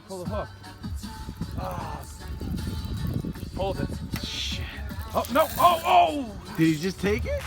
pull the hook. Oh. Hold it. Shit. Oh, no. Oh! Did he just take it?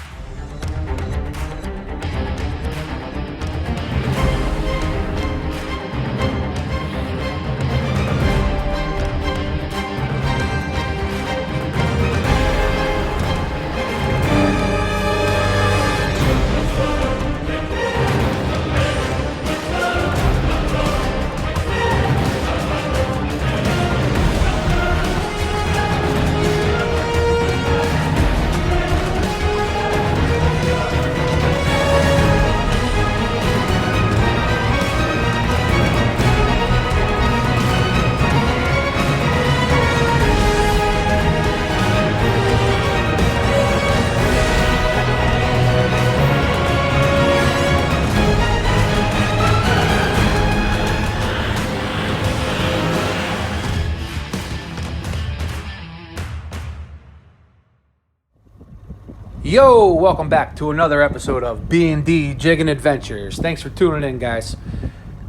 Yo, welcome back to another episode of B&D Jigging Adventures. Thanks for tuning in, guys.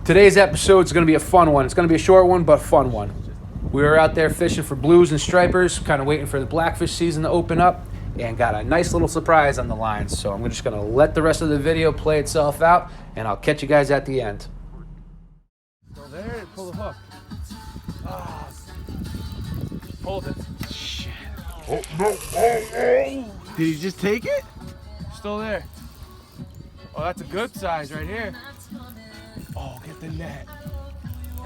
Today's episode is going to be a fun one. It's going to be a short one, but fun one. We were out there fishing for blues and stripers, kind of waiting for the blackfish season to open up, and got a nice little surprise on the lines. So I'm just going to let the rest of the video play itself out, and I'll catch you guys at the end. Go there and pull the hook. Oh. Hold it. Shit. Oh, no. Oh. Did he just take it? Still there. Oh, that's a good size right here. Oh, get the net.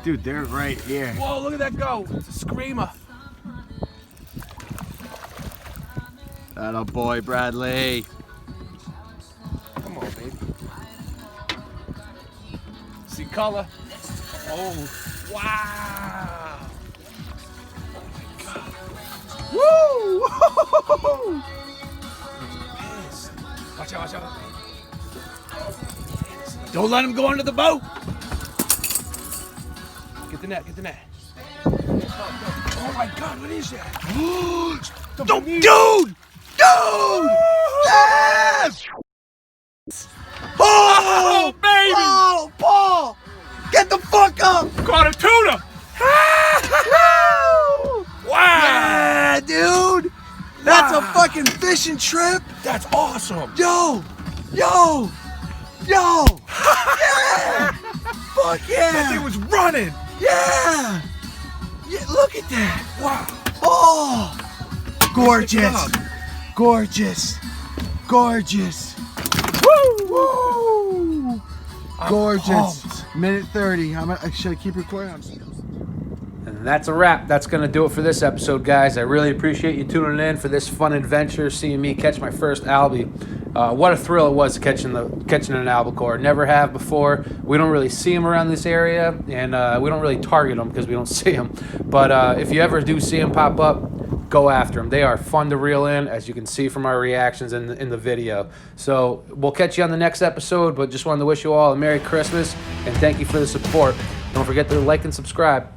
Dude, they're right here. Whoa, look at that go. It's a screamer. Atta boy, Bradley. Come on, baby. See color? Oh, wow. Oh, my God. Woo! Watch out. Don't let him go under the boat. Get the net. Oh my God, what is that? Dude! Yes! Oh, baby! Oh, Paul! Get the fuck up! Caught a tuna! Wow! Yeah, dude! That's a fucking fishing trip! That's awesome! Yo! Yeah! Fuck yeah! That thing was running! Yeah! Look at that! Wow! Oh! Gorgeous! Gorgeous! Woo! Gorgeous! Minute 30. Should I keep recording? And that's a wrap. That's going to do it for this episode, guys. I really appreciate you tuning in for this fun adventure, seeing me catch my first albie. What a thrill it was catching an albacore. Never have before. We don't really see them around this area, and we don't really target them because we don't see them. But if you ever do see them pop up, go after them. They are fun to reel in, as you can see from our reactions in the video. So we'll catch you on the next episode, but just wanted to wish you all a Merry Christmas, and thank you for the support. Don't forget to like and subscribe.